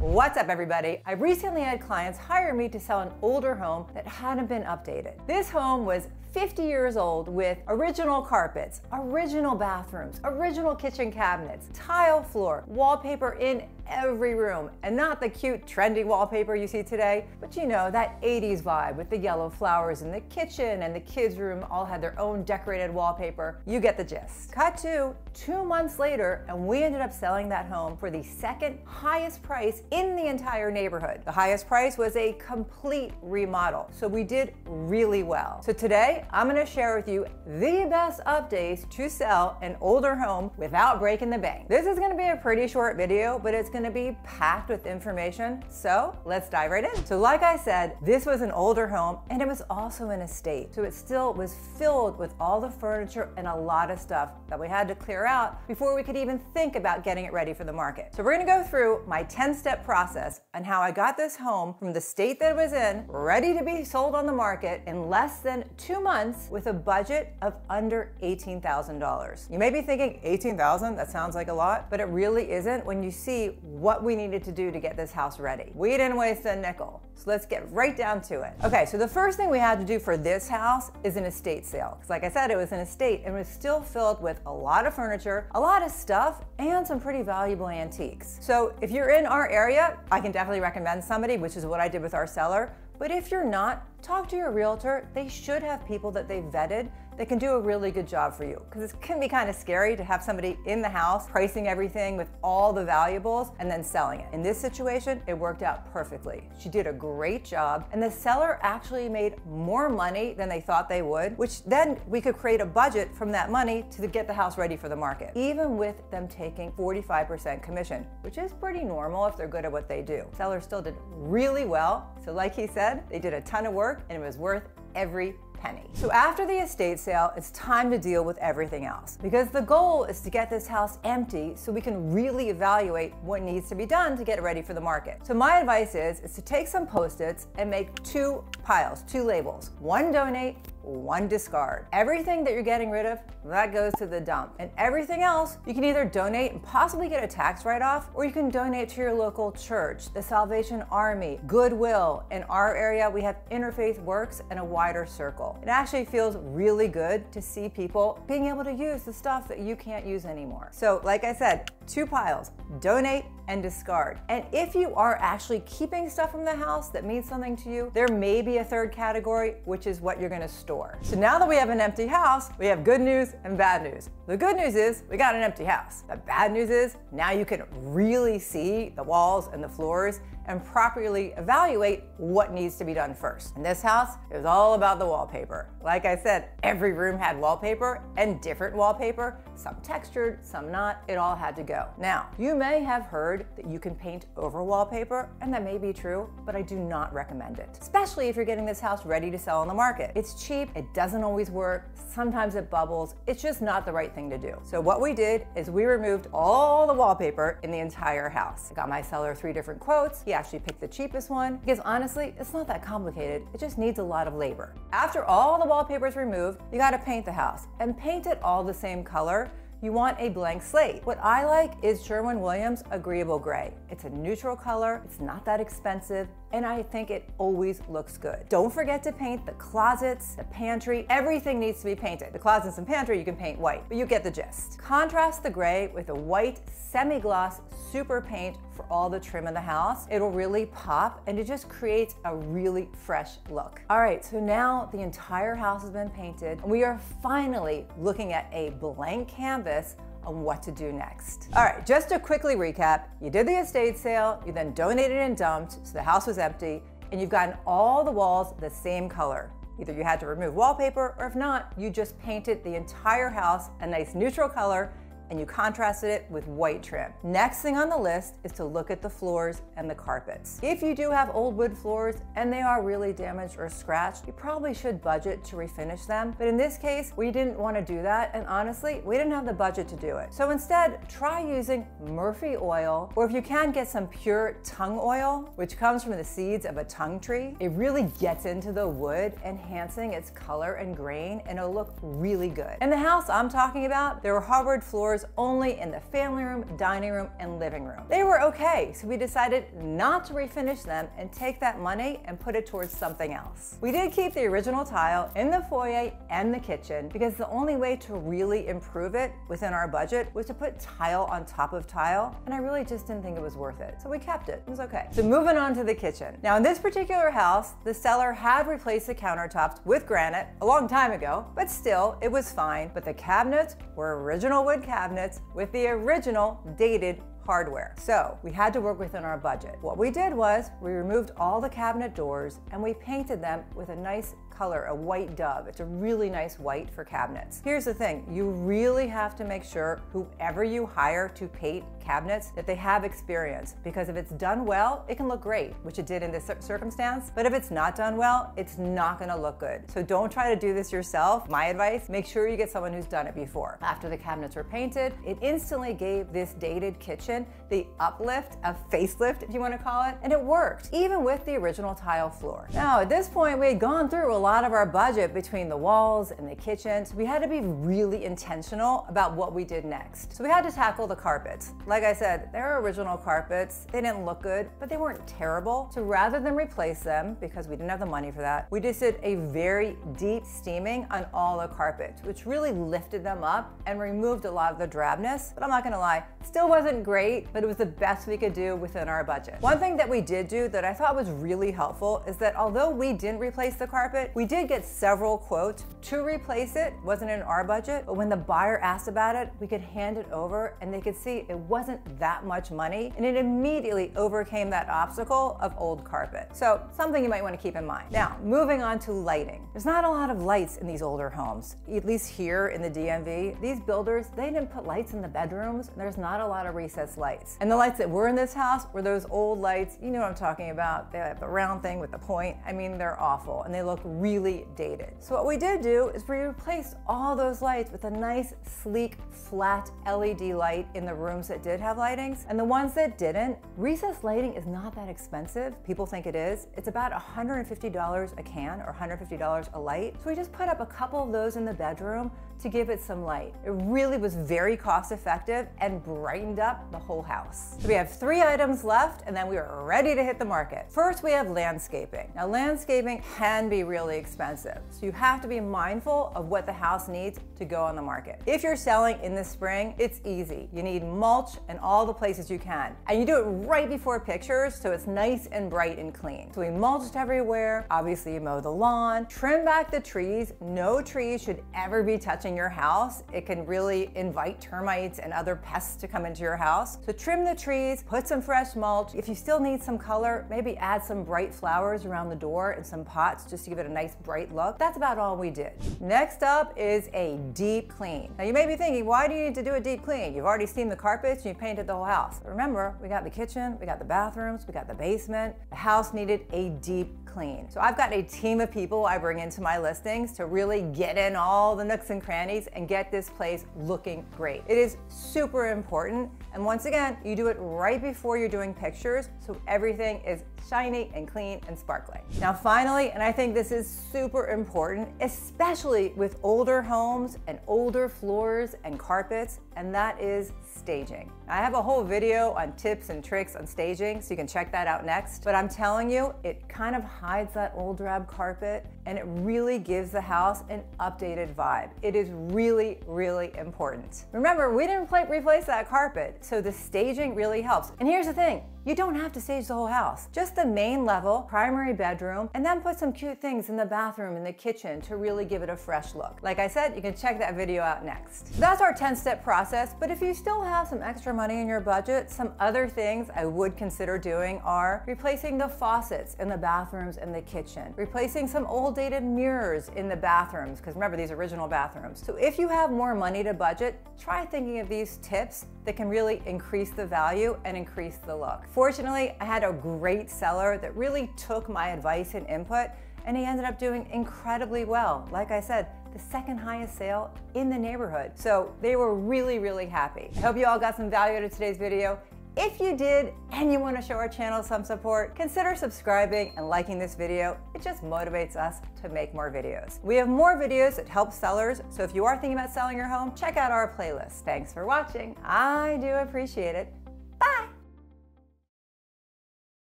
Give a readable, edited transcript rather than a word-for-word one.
What's up, everybody? I recently had clients hire me to sell an older home that hadn't been updated. This home was 50 years old with original carpets, original bathrooms, original kitchen cabinets, tile floor, wallpaper in every room, and not the cute trendy wallpaper you see today, but you know, that 80s vibe with the yellow flowers in the kitchen and the kids' room all had their own decorated wallpaper. You get the gist. Cut to 2 months later, and we ended up selling that home for the second highest price in the entire neighborhood. The highest price was a complete remodel, so we did really well. So today, I'm gonna share with you the best updates to sell an older home without breaking the bank. This is gonna be a pretty short video, but it's gonna be packed with information, so let's dive right in. So like I said, this was an older home, and it was also an estate. So it still was filled with all the furniture and a lot of stuff that we had to clear out before we could even think about getting it ready for the market. So we're gonna go through my 10-step process on how I got this home from the state that it was in, ready to be sold on the market in less than 2 months with a budget of under $18,000. You may be thinking, 18,000? That sounds like a lot, but it really isn't when you see what we needed to do to get this house ready. We didn't waste a nickel. So let's get right down to it. Okay, so the first thing we had to do for this house is an estate sale. Because like I said, it was an estate and it was still filled with a lot of furniture, a lot of stuff, and some pretty valuable antiques. So if you're in our area, I can definitely recommend somebody, which is what I did with our seller. But if you're not, talk to your realtor. They should have people that they've vetted that can do a really good job for you. Because it can be kind of scary to have somebody in the house pricing everything with all the valuables and then selling it. In this situation, it worked out perfectly. She did a great job, and the seller actually made more money than they thought they would, which then we could create a budget from that money to get the house ready for the market, even with them taking 45% commission, which is pretty normal if they're good at what they do. Seller still did really well. So like he said, they did a ton of work and it was worth every penny. So after the estate sale, it's time to deal with everything else, because the goal is to get this house empty so we can really evaluate what needs to be done to get it ready for the market. So my advice is to take some Post-its and make 2 piles, 2 labels. 1 donate, 1 discard. Everything that you're getting rid of, that goes to the dump. And everything else, you can either donate and possibly get a tax write-off, or you can donate to your local church, the Salvation Army, Goodwill. In our area, we have Interfaith Works and a wider circle. It actually feels really good to see people being able to use the stuff that you can't use anymore. So like I said, 2 piles, donate and discard. And if you are actually keeping stuff from the house that means something to you, there may be a 3rd category, which is what you're gonna store. So now that we have an empty house, we have good news and bad news. The good news is we got an empty house. The bad news is now you can really see the walls and the floors and properly evaluate what needs to be done first. In this house, it was all about the wallpaper. Like I said, every room had wallpaper and different wallpaper, some textured, some not. It all had to go. Now, you may have heard that you can paint over wallpaper, and that may be true, but I do not recommend it, especially if you're getting this house ready to sell on the market. It's cheap, it doesn't always work, sometimes it bubbles, it's just not the right thing to do. So what we did is we removed all the wallpaper in the entire house. I got my seller 3 different quotes. He actually picked the cheapest one, because honestly, it's not that complicated, it just needs a lot of labor. After all the wallpaper is removed, you gotta paint the house, and paint it all the same color. You want a blank slate. What I like is Sherwin-Williams Agreeable Gray. It's a neutral color, it's not that expensive, and I think it always looks good. Don't forget to paint the closets, the pantry, everything needs to be painted. The closets and pantry you can paint white, but you get the gist. Contrast the gray with a white semi-gloss super paint for all the trim in the house. It'll really pop, and it just creates a really fresh look. All right, so now the entire house has been painted, and we are finally looking at a blank canvas on what to do next. All right, just to quickly recap, you did the estate sale, you then donated and dumped, so the house was empty, and you've gotten all the walls the same color. Either you had to remove wallpaper, or if not, you just painted the entire house a nice neutral color and you contrasted it with white trim. Next thing on the list is to look at the floors and the carpets. If you do have old wood floors and they are really damaged or scratched, you probably should budget to refinish them. But in this case, we didn't want to do that, and honestly, we didn't have the budget to do it. So instead, try using Murphy oil, or if you can, get some pure tung oil, which comes from the seeds of a tung tree. It really gets into the wood, enhancing its color and grain, and it'll look really good. In the house I'm talking about, there were hardwood floors floors only in the family room, dining room, and living room. They were okay, so we decided not to refinish them and take that money and put it towards something else. We did keep the original tile in the foyer and the kitchen because the only way to really improve it within our budget was to put tile on top of tile, and I really just didn't think it was worth it. So we kept it. It was okay. So moving on to the kitchen. Now in this particular house, the seller had replaced the countertops with granite a long time ago, but still, it was fine. But the cabinets were original wood cabinets with the original dated hardware. So we had to work within our budget. What we did was we removed all the cabinet doors and we painted them with a nice color, a white dove. It's a really nice white for cabinets. Here's the thing, you really have to make sure whoever you hire to paint cabinets that they have experience, because if it's done well, it can look great, which it did in this circumstance, but if it's not done well, it's not gonna look good. So don't try to do this yourself. My advice, make sure you get someone who's done it before. After the cabinets were painted, it instantly gave this dated kitchen the uplift, a facelift if you wanna call it, and it worked, even with the original tile floor. Now at this point, we had gone through a lot of our budget between the walls and the kitchen, so we had to be really intentional about what we did next. So we had to tackle the carpets. Like I said, they're original carpets. They didn't look good, but they weren't terrible. So rather than replace them, because we didn't have the money for that, we just did a very deep steaming on all the carpets, which really lifted them up and removed a lot of the drabness. But I'm not gonna lie, still wasn't great, but it was the best we could do within our budget. One thing that we did do that I thought was really helpful is that although we didn't replace the carpet, we did get several quotes to replace it. It wasn't in our budget, but when the buyer asked about it, we could hand it over and they could see it wasn't that much money, and it immediately overcame that obstacle of old carpet. So something you might want to keep in mind. Now, moving on to lighting. There's not a lot of lights in these older homes, at least here in the DMV. These builders, they didn't put lights in the bedrooms, and there's not a lot of recessed lights. And the lights that were in this house were those old lights, you know what I'm talking about. They have the round thing with the point. I mean, they're awful, and they look really dated. So what we did do is we replaced all those lights with a nice, sleek, flat LED light in the rooms that did have lightings. And the ones that didn't, recessed lighting is not that expensive. People think it is. It's about $150 a can or $150 a light. So we just put up a couple of those in the bedroom to give it some light. It really was very cost effective and brightened up the whole house. So we have 3 items left and then we are ready to hit the market. First, we have landscaping. Now landscaping can be really expensive. So you have to be mindful of what the house needs to go on the market. If you're selling in the spring, it's easy. You need mulch in all the places you can. And you do it right before pictures so it's nice and bright and clean. So we mulched everywhere. Obviously you mow the lawn, trim back the trees. No trees should ever be touching your house. It can really invite termites and other pests to come into your house. So trim the trees, put some fresh mulch. If you still need some color, maybe add some bright flowers around the door and some pots just to give it a nice bright look. That's about all we did. Next up is a deep clean. Now you may be thinking, why do you need to do a deep clean? You've already steamed the carpets and you painted the whole house. But remember, we got the kitchen, we got the bathrooms, we got the basement. The house needed a deep clean. So I've got a team of people I bring into my listings to really get in all the nooks and crannies and get this place looking great. It is super important. And once again, you do it right before you're doing pictures so everything is shiny and clean and sparkling. Now finally, and I think this is super important, especially with older homes and older floors and carpets, and that is staging. I have a whole video on tips and tricks on staging, so you can check that out next. But I'm telling you, it kind of hides that old drab carpet and it really gives the house an updated vibe. It is really, really important. Remember, we didn't replace that carpet, so the staging really helps. And here's the thing, you don't have to stage the whole house. Just the main level, primary bedroom, and then put some cute things in the bathroom and the kitchen to really give it a fresh look. Like I said, you can check that video out next. So that's our 10-step process, but if you still have some extra money in your budget, some other things I would consider doing are replacing the faucets in the bathrooms and the kitchen, replacing some old dated mirrors in the bathrooms, because remember, these are original bathrooms. So if you have more money to budget, try thinking of these tips that can really increase the value and increase the look. Fortunately, I had a great seller that really took my advice and input, and he ended up doing incredibly well. Like I said, the second highest sale in the neighborhood. So they were really, really happy. I hope you all got some value out of today's video. If you did and you want to show our channel some support, consider subscribing and liking this video. It just motivates us to make more videos. We have more videos that help sellers, so if you are thinking about selling your home, check out our playlist. Thanks for watching. I do appreciate it.